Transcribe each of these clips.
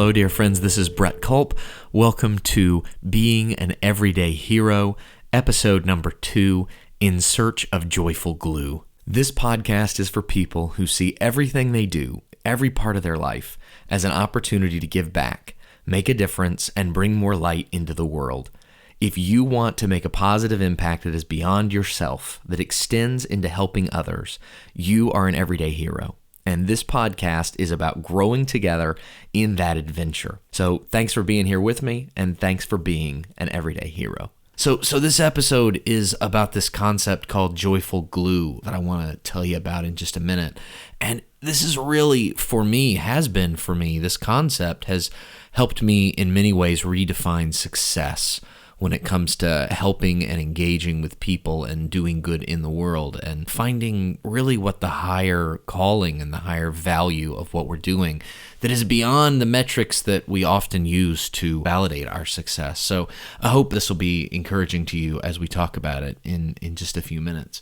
Hello, dear friends. This is Brett Culp. Welcome to Being an Everyday Hero, episode number 2, In Search of Joyful Glue. This podcast is for people who see everything they do, every part of their life, as an opportunity to give back, make a difference, and bring more light into the world. If you want to make a positive impact that is beyond yourself, that extends into helping others, you are an everyday hero. And this podcast is about growing together in that adventure. So thanks for being here with me, and thanks for being an everyday hero. So this episode is about this concept called joyful glue that I want to tell you about in just a minute. And this is really, has been for me, this concept has helped me in many ways redefine success when it comes to helping and engaging with people and doing good in the world and finding really what the higher calling and the higher value of what we're doing that is beyond the metrics that we often use to validate our success. So I hope this will be encouraging to you as we talk about it in just a few minutes.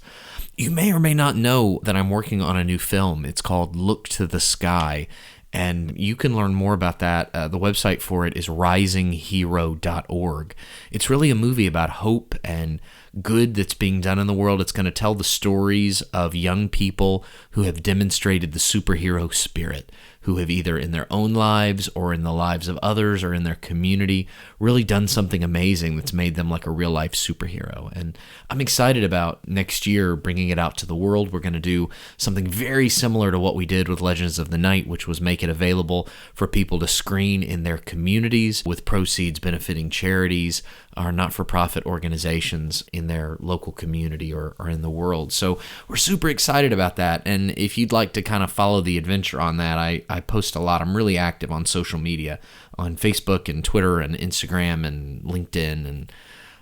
You may or may not know that I'm working on a new film. It's called Look to the Sky. And you can learn more about that. The website for it is risinghero.org. It's really a movie about hope and good that's being done in the world. It's going to tell the stories of young people who have demonstrated the superhero spirit, who have either in their own lives or in the lives of others or in their community really done something amazing that's made them like a real-life superhero. And I'm excited about next year bringing it out to the world. We're going to do something very similar to what we did with Legends of the Night, which was make it available for people to screen in their communities with proceeds benefiting charities or not-for-profit organizations in their local community or in the world. So we're super excited about that. And if you'd like to kind of follow the adventure on that, I post a lot. I'm really active on social media, on Facebook and Twitter and Instagram and LinkedIn. And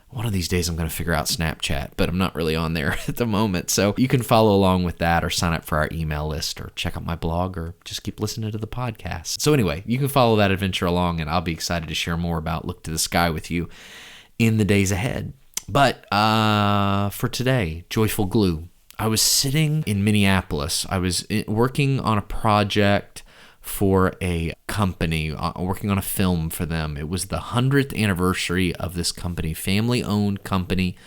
one of these days I'm going to figure out Snapchat, but I'm not really on there at the moment. So you can follow along with that or sign up for our email list or check out my blog or just keep listening to the podcast. So anyway, you can follow that adventure along and I'll be excited to share more about Look to the Sky with you in the days ahead. But for today, joyful glue. I was sitting in Minneapolis. I was working on a project for a company, working on a film for them. It was the 100th anniversary of this company, family-owned company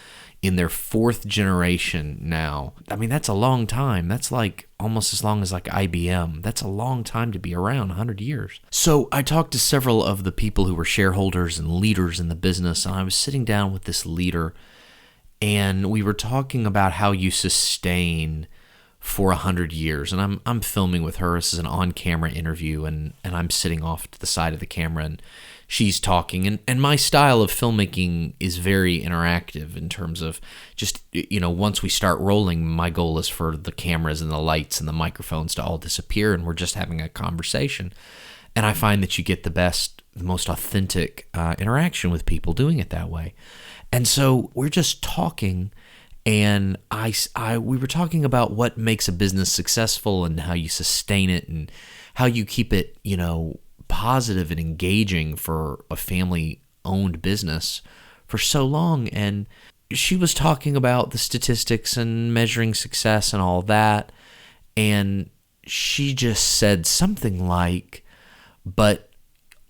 in their 4th generation now. I mean, that's a long time. That's like almost as long as like IBM. That's a long time to be around, 100 years. So I talked to several of the people who were shareholders and leaders in the business, and I was sitting down with this leader, and we were talking about how you sustain for 100 years. And I'm filming with her. This is an on-camera interview, and I'm sitting off to the side of the camera, and she's talking. And my style of filmmaking is very interactive in terms of just, once we start rolling, my goal is for the cameras and the lights and the microphones to all disappear, and we're just having a conversation. And I find that you get the most authentic interaction with people doing it that way. And so we're just talking, and we were talking about what makes a business successful and how you sustain it and how you keep it, positive and engaging for a family-owned business for so long. And she was talking about the statistics and measuring success and all that. And she just said something like, but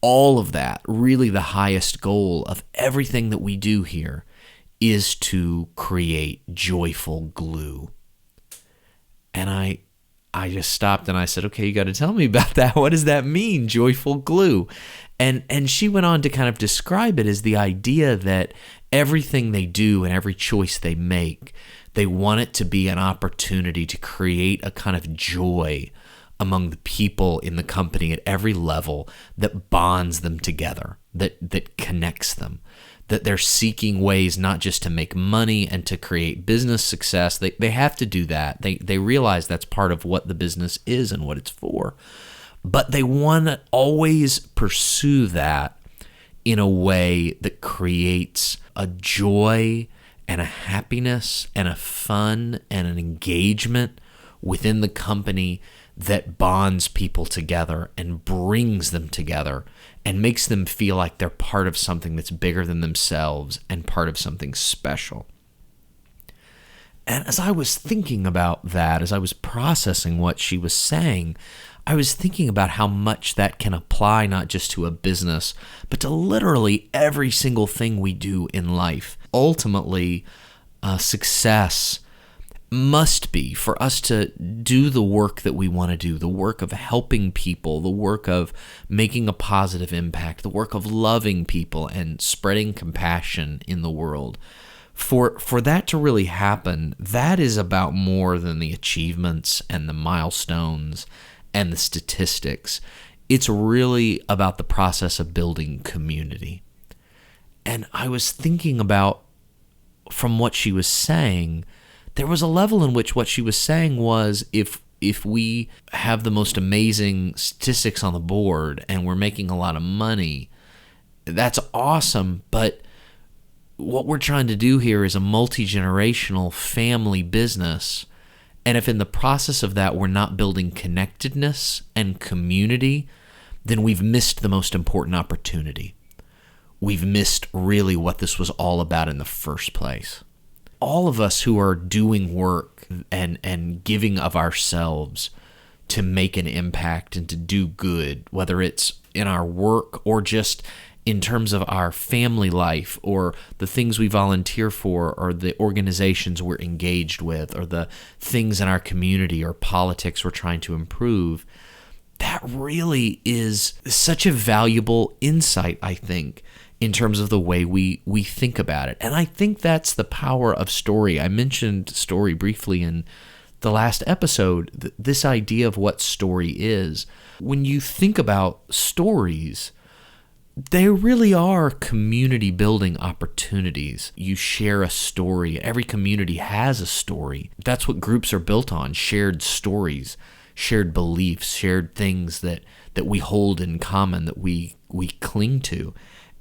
all of that, really the highest goal of everything that we do here is to create joyful glue. And I just stopped and I said, okay, you got to tell me about that. What does that mean, joyful glue? And she went on to kind of describe it as the idea that everything they do and every choice they make, they want it to be an opportunity to create a kind of joy among the people in the company at every level that bonds them together, that connects them. That they're seeking ways not just to make money and to create business success. They have to do that. They realize that's part of what the business is and what it's for. But they want to always pursue that in a way that creates a joy and a happiness and a fun and an engagement within the company that bonds people together and brings them together and makes them feel like they're part of something that's bigger than themselves and part of something special. And as I was thinking about that, as I was processing what she was saying, I was thinking about how much that can apply not just to a business, but to literally every single thing we do in life. Ultimately, success must be for us to do the work that we want to do, the work of helping people, the work of making a positive impact, the work of loving people and spreading compassion in the world. For that to really happen, that is about more than the achievements and the milestones and the statistics. It's really about the process of building community. And I was thinking about, from what she was saying, there was a level in which what she was saying was, if we have the most amazing statistics on the board and we're making a lot of money, that's awesome, but what we're trying to do here is a multi-generational family business. And if in the process of that we're not building connectedness and community, then we've missed the most important opportunity. We've missed really what this was all about in the first place. All of us who are doing work and giving of ourselves to make an impact and to do good, whether it's in our work or just in terms of our family life or the things we volunteer for or the organizations we're engaged with or the things in our community or politics we're trying to improve, that really is such a valuable insight, I think, in terms of the way we think about it. And I think that's the power of story. I mentioned story briefly in the last episode, this idea of what story is. When you think about stories, they really are community building opportunities. You share a story. Every community has a story. That's what groups are built on, shared stories, shared beliefs, shared things that we hold in common, that we cling to.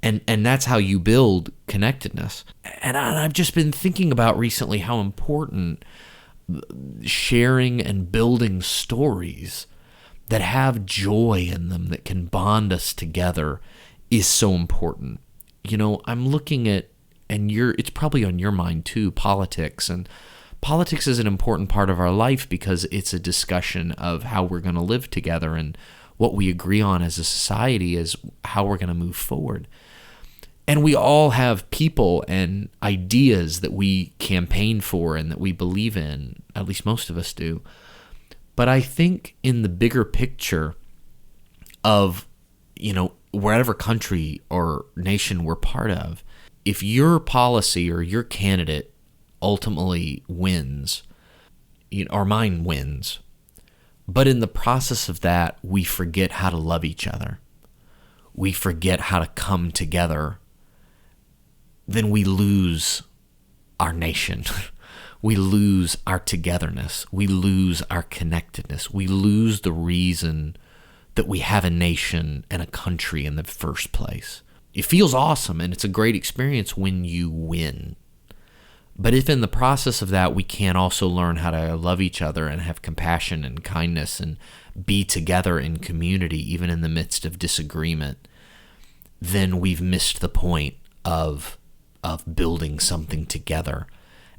And that's how you build connectedness. And I've just been thinking about recently how important sharing and building stories that have joy in them, that can bond us together, is so important. You know, I'm looking at, and it's probably on your mind too, politics. And politics is an important part of our life because it's a discussion of how we're going to live together, and what we agree on as a society is how we're going to move forward. And we all have people and ideas that we campaign for and that we believe in, at least most of us do. But I think in the bigger picture of, you know, whatever country or nation we're part of, if your policy or your candidate ultimately wins, or mine wins, but in the process of that, we forget how to love each other, we forget how to come together, then we lose our nation. We lose our togetherness. We lose our connectedness. We lose the reason that we have a nation and a country in the first place. It feels awesome, and it's a great experience when you win. But if in the process of that we can't also learn how to love each other and have compassion and kindness and be together in community, even in the midst of disagreement, then we've missed the point of building something together.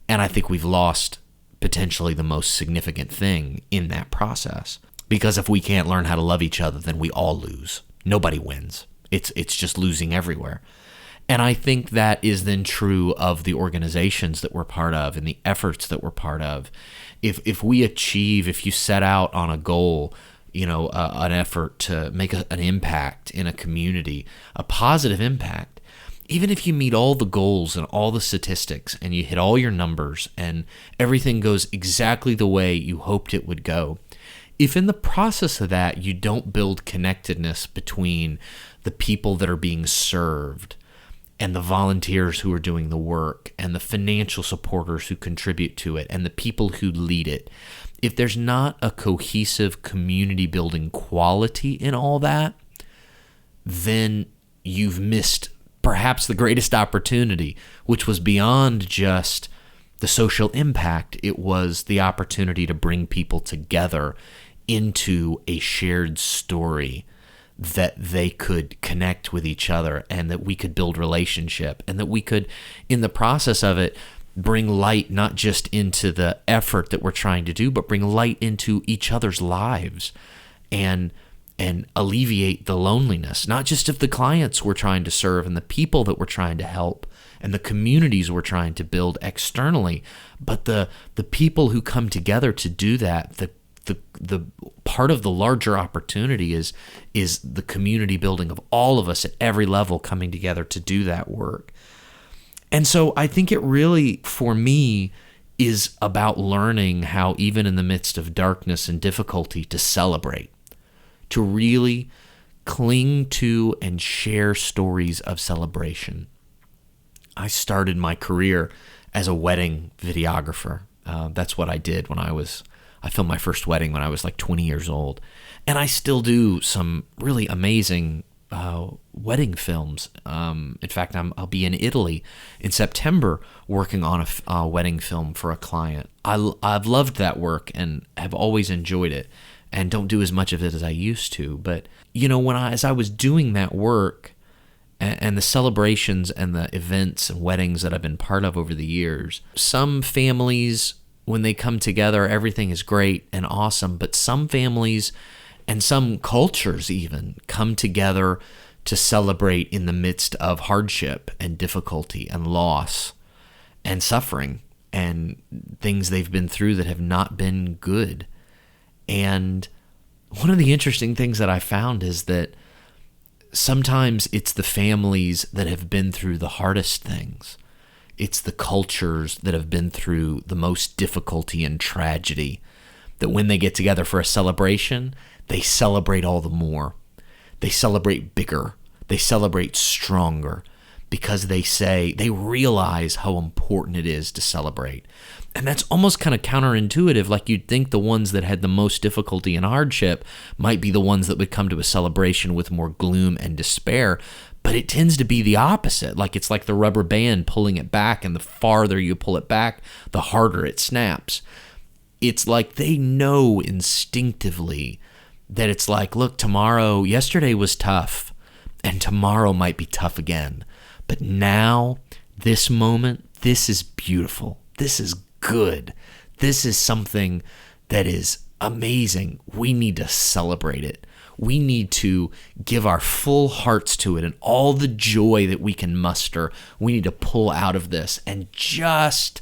And I think we've lost potentially the most significant thing in that process. Because if we can't learn how to love each other, then we all lose. Nobody wins. It's just losing everywhere. And I think that is then true of the organizations that we're part of and the efforts that we're part of. If you set out on a goal, an effort to make an impact in a community, a positive impact, even if you meet all the goals and all the statistics and you hit all your numbers and everything goes exactly the way you hoped it would go, if in the process of that you don't build connectedness between the people that are being served and the volunteers who are doing the work and the financial supporters who contribute to it and the people who lead it, if there's not a cohesive community building quality in all that, then you've missed perhaps the greatest opportunity, which was beyond just the social impact. It was the opportunity to bring people together into a shared story that they could connect with each other and that we could build relationship and that we could, in the process of it, bring light not just into the effort that we're trying to do, but bring light into each other's lives and alleviate the loneliness, not just of the clients we're trying to serve and the people that we're trying to help and the communities we're trying to build externally, but the people who come together to do that. The part of the larger opportunity is the community building of all of us at every level coming together to do that work. And so I think it really, for me, is about learning how, even in the midst of darkness and difficulty, to celebrate, to really cling to and share stories of celebration. I started my career as a wedding videographer. That's what I did I filmed my first wedding when I was like 20 years old. And I still do some really amazing wedding films. In fact, I'll be in Italy in September working on a wedding film for a client. I've loved that work and have always enjoyed it, and don't do as much of it as I used to. But, as I was doing that work and the celebrations and the events and weddings that I've been part of over the years, some families, when they come together, everything is great and awesome, but some families and some cultures even come together to celebrate in the midst of hardship and difficulty and loss and suffering and things they've been through that have not been good. And one of the interesting things that I found is that sometimes it's the families that have been through the hardest things. It's the cultures that have been through the most difficulty and tragedy that when they get together for a celebration, they celebrate all the more. They celebrate bigger. They celebrate stronger because they realize how important it is to celebrate. And that's almost kind of counterintuitive. Like, you'd think the ones that had the most difficulty and hardship might be the ones that would come to a celebration with more gloom and despair. But it tends to be the opposite. Like, it's like the rubber band pulling it back, and the farther you pull it back, the harder it snaps. It's like they know instinctively that it's like, look, yesterday was tough, and tomorrow might be tough again. But now, this moment, this is beautiful. This is good. This is something that is amazing. We need to celebrate it. We need to give our full hearts to it, and all the joy that we can muster, we need to pull out of this and just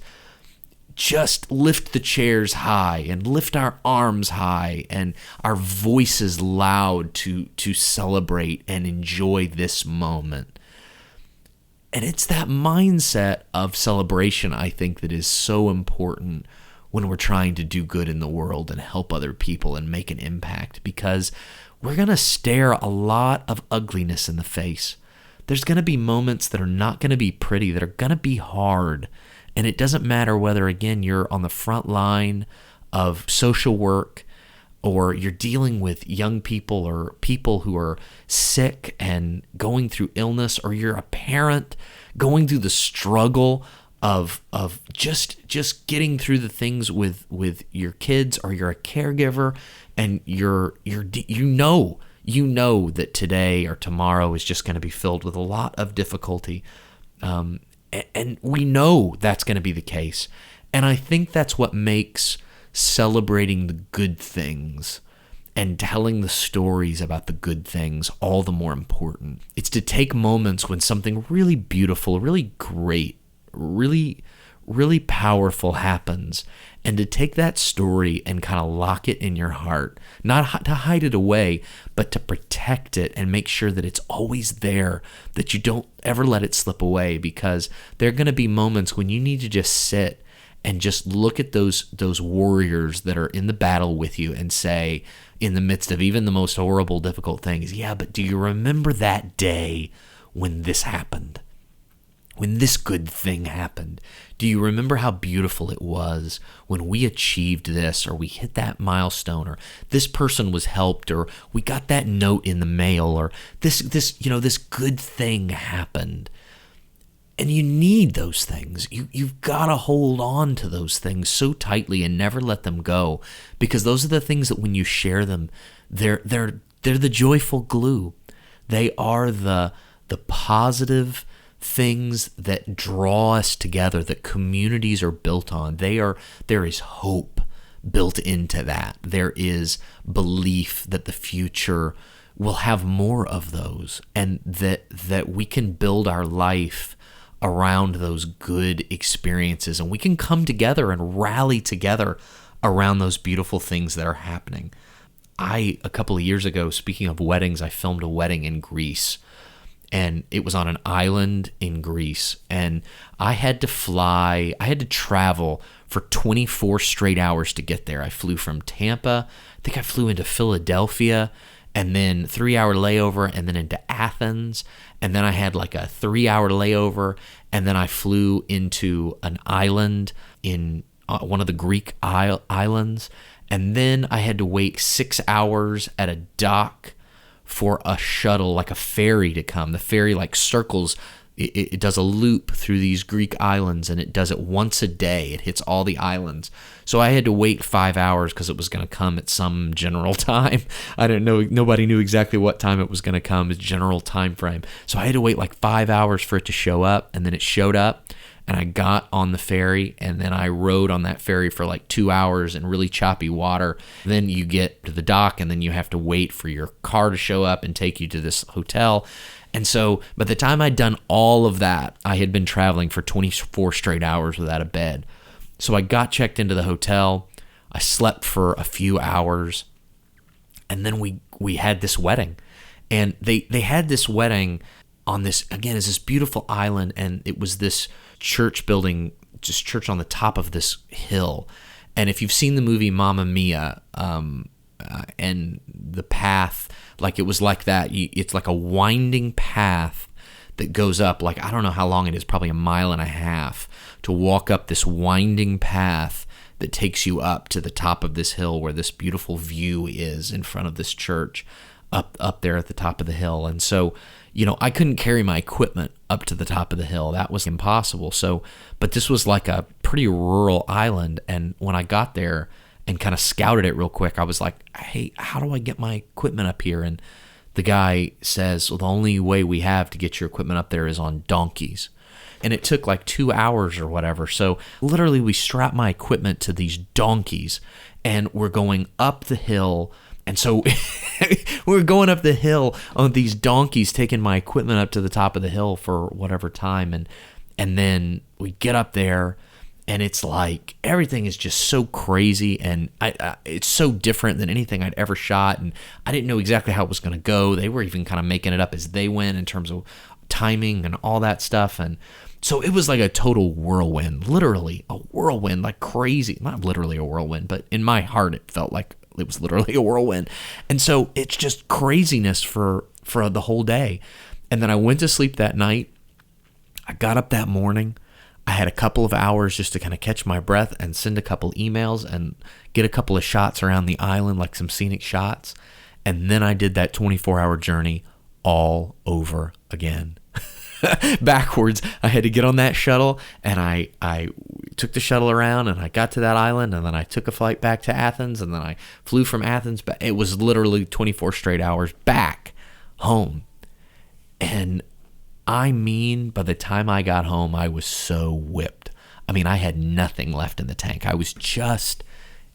lift the chairs high and lift our arms high and our voices loud to celebrate and enjoy this moment. And it's that mindset of celebration, I think, that is so important when we're trying to do good in the world and help other people and make an impact, because we're going to stare a lot of ugliness in the face. There's going to be moments that are not going to be pretty, that are going to be hard. And it doesn't matter whether, again, you're on the front line of social work, or you're dealing with young people or people who are sick and going through illness, or you're a parent going through the struggle of just getting through the things with your kids, or you're a caregiver and you know that today or tomorrow is just going to be filled with a lot of difficulty. And we know that's going to be the case. And I think that's what makes celebrating the good things and telling the stories about the good things all the more important. It's to take moments when something really beautiful, really great, really, really powerful happens, and to take that story and kind of lock it in your heart, not to hide it away, but to protect it and make sure that it's always there, that you don't ever let it slip away, because there are going to be moments when you need to just sit and just look at those warriors that are in the battle with you and say, in the midst of even the most horrible, difficult things, yeah, but do you remember that day when this happened? When this good thing happened? Do you remember how beautiful it was when we achieved this, or we hit that milestone, or this person was helped, or we got that note in the mail, or this good thing happened? And you need those things. You've got to hold on to those things so tightly and never let them go, because those are the things that when you share them, they're the joyful glue. They are the positive things that draw us together, that communities are built on. There is hope built into that. There is belief that the future will have more of those, and that we can build our life around those good experiences, and we can come together and rally together around those beautiful things that are happening. A couple of years ago, speaking of weddings, I filmed a wedding in Greece, and it was on an island in Greece, and I had to travel for 24 straight hours to get there. I flew from Tampa, I think I flew into Philadelphia, and then 3-hour layover, and then into Athens, and then I had like a 3-hour layover, and then I flew into an island in one of the Greek islands, and then I had to wait 6 hours at a dock for a shuttle, like a ferry, to come. The ferry like circles, it does a loop through these Greek islands, and it does it once a day. It hits all the islands. So I had to wait 5 hours because it was going to come at some general time. I didn't know, nobody knew exactly what time it was going to come, its general time frame. So I had to wait like 5 hours for it to show up, and then it showed up, and I got on the ferry, and then I rode on that ferry for like 2 hours in really choppy water. Then you get to the dock, and then you have to wait for your car to show up and take you to this hotel. And so by the time I'd done all of that, I had been traveling for 24 straight hours without a bed. So I got checked into the hotel. I slept for a few hours, and then we had this wedding. And they had this wedding on this, again, is this beautiful island, and it was this church building, just church on the top of this hill. And if you've seen the movie Mamma Mia, and the path, like it was like that, it's like a winding path that goes up, like, I don't know how long it is, probably 1.5 miles to walk up this winding path that takes you up to the top of this hill where this beautiful view is in front of this church up there at the top of the hill. And so, I couldn't carry my equipment up to the top of the hill. That was impossible. So, but this was like a pretty rural island. And when I got there and kind of scouted it real quick, I was like, hey, how do I get my equipment up here? And the guy says, well, the only way we have to get your equipment up there is on donkeys. And it took like 2 hours or whatever. So literally we strapped my equipment to these donkeys, and we're going up the hill. And so we're going up the hill on these donkeys, taking my equipment up to the top of the hill for whatever time. And then we get up there, and it's like everything is just so crazy, and it's so different than anything I'd ever shot, and I didn't know exactly how it was going to go. They were even kind of making it up as they went in terms of timing and all that stuff, and so it was like a total whirlwind, literally a whirlwind, like crazy. Not literally a whirlwind, but in my heart it felt like it was literally a whirlwind. And so it's just craziness for the whole day. And then I went to sleep that night. I got up that morning. I had a couple of hours just to kind of catch my breath and send a couple emails and get a couple of shots around the island, like some scenic shots. And then I did that 24-hour journey all over again. Backwards. I had to get on that shuttle, and I took the shuttle around, and I got to that island, and then I took a flight back to Athens, and then I flew from Athens back. It was literally 24 straight hours back home. And I mean, by the time I got home, I was so whipped. I mean, I had nothing left in the tank. I was just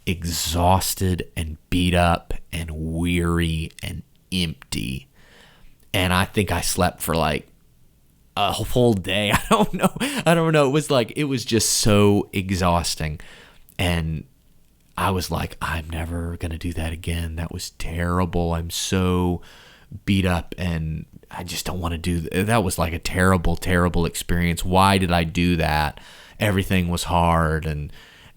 exhausted and beat up and weary and empty. And I think I slept for like a whole day. I don't know. It was just so exhausting. And I was like, I'm never going to do that again. That was terrible. I'm so beat up, and I just don't want to do that. That was like a terrible, terrible experience. Why did I do that? Everything was hard. And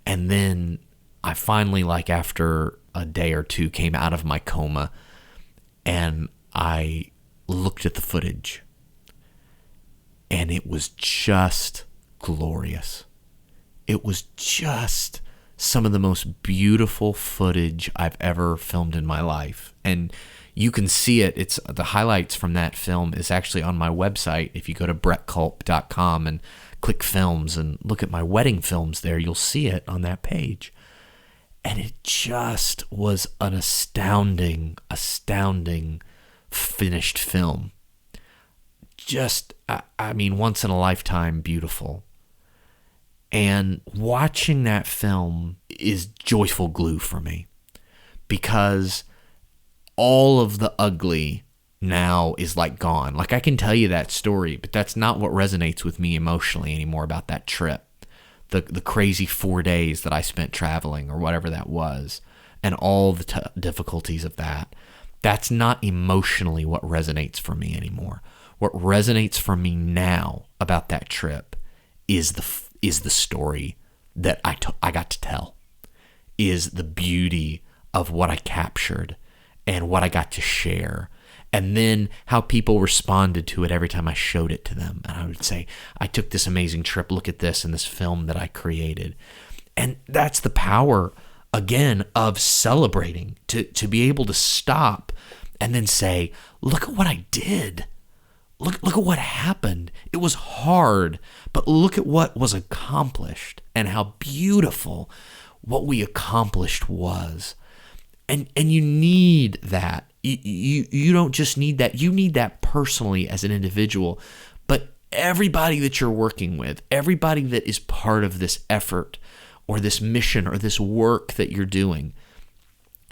then I finally, like after a day or two, came out of my coma, and I looked at the footage, and it was just glorious. It was just some of the most beautiful footage I've ever filmed in my life. And you can see it. It's the highlights from that film is actually on my website. If you go to brettculp.com and click films and look at my wedding films there, you'll see it on that page. And it just was an astounding finished film. Just, I mean, once in a lifetime beautiful. And watching that film is joyful glue for me, because all of the ugly now is like gone. Like, I can tell you that story, but that's not what resonates with me emotionally anymore about that trip. The crazy 4 days that I spent traveling, or whatever that was, and all the difficulties of that. That's not emotionally what resonates for me anymore. What resonates for me now about that trip is the story that I got to tell, is the beauty of what I captured and what I got to share, and then how people responded to it every time I showed it to them. And I would say, I took this amazing trip, look at this in this film that I created. And that's the power, again, of celebrating, to be able to stop and then say, look at what I did. Look at what happened. It was hard, but look at what was accomplished and how beautiful what we accomplished was. And you need that. You don't just need that. You need that personally as an individual, but everybody that you're working with, everybody that is part of this effort or this mission or this work that you're doing,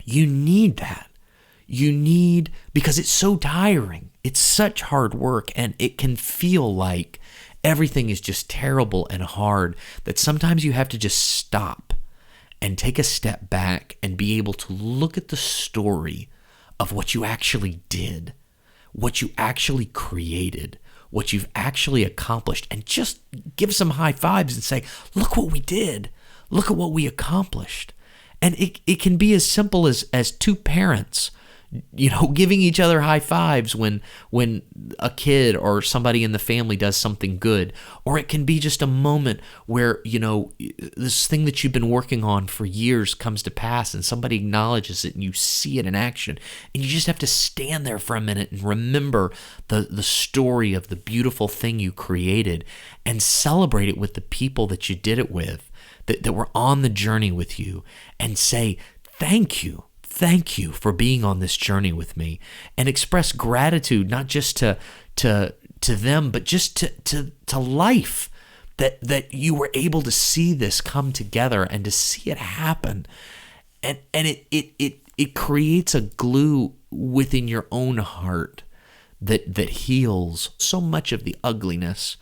you need that. You need, because it's so tiring. It's such hard work, and it can feel like everything is just terrible and hard, that sometimes you have to just stop and take a step back and be able to look at the story of what you actually did, what you actually created, what you've actually accomplished, and just give some high fives and say, look what we did. Look at what we accomplished. And it can be as simple as two parents, giving each other high fives when a kid or somebody in the family does something good. Or it can be just a moment where, this thing that you've been working on for years comes to pass and somebody acknowledges it and you see it in action. And you just have to stand there for a minute and remember the story of the beautiful thing you created and celebrate it with the people that you did it with, that were on the journey with you, and say, thank you. Thank you for being on this journey with me, and express gratitude, not just to them, but just to life, that you were able to see this come together and to see it happen. And it creates a glue within your own heart that heals so much of the ugliness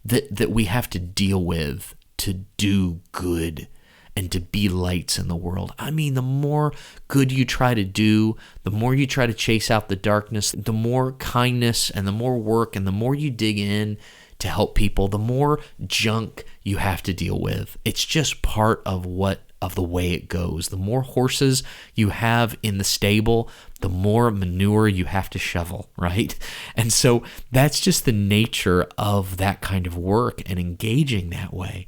that we have to deal with to do good and to be lights in the world. I mean, the more good you try to do, the more you try to chase out the darkness, the more kindness and the more work and the more you dig in to help people, the more junk you have to deal with. It's just part of the way it goes. The more horses you have in the stable, the more manure you have to shovel, right? And so that's just the nature of that kind of work and engaging that way.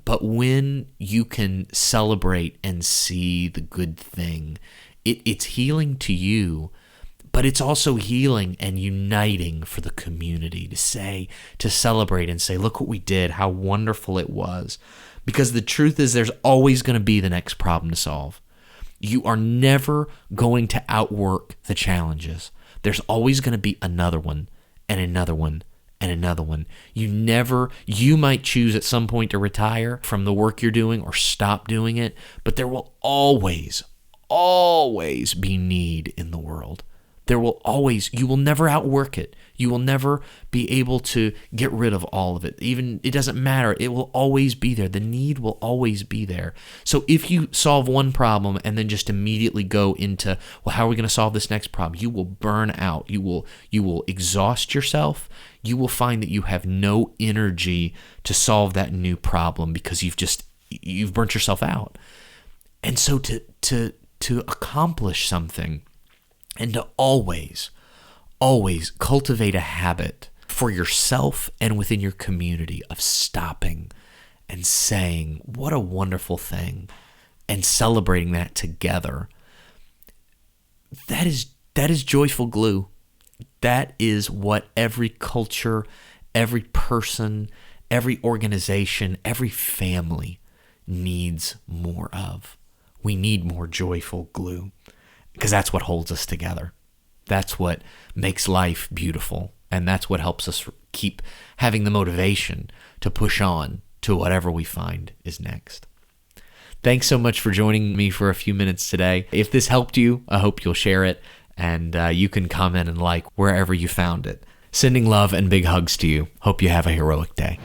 But when you can celebrate and see the good thing, it's healing to you, but it's also healing and uniting for the community to celebrate and say, look what we did, how wonderful it was. Because the truth is, there's always going to be the next problem to solve. You are never going to outwork the challenges. There's always going to be another one and another one and another one. You might choose at some point to retire from the work you're doing or stop doing it, but there will always be need in the world. You will never outwork it. You will never be able to get rid of all of it. Even, it doesn't matter. It will always be there. The need will always be there. So if you solve one problem and then just immediately go into, well, how are we going to solve this next problem? You will burn out. You will exhaust yourself. You will find that you have no energy to solve that new problem because you've burnt yourself out. And so to accomplish something, and to always cultivate a habit for yourself and within your community of stopping and saying, what a wonderful thing, and celebrating that together. That is joyful glue. That is what every culture, every person, every organization, every family needs more of. We need more joyful glue, because that's what holds us together. That's what makes life beautiful. And that's what helps us keep having the motivation to push on to whatever we find is next. Thanks so much for joining me for a few minutes today. If this helped you, I hope you'll share it, and you can comment and like wherever you found it. Sending love and big hugs to you. Hope you have a heroic day.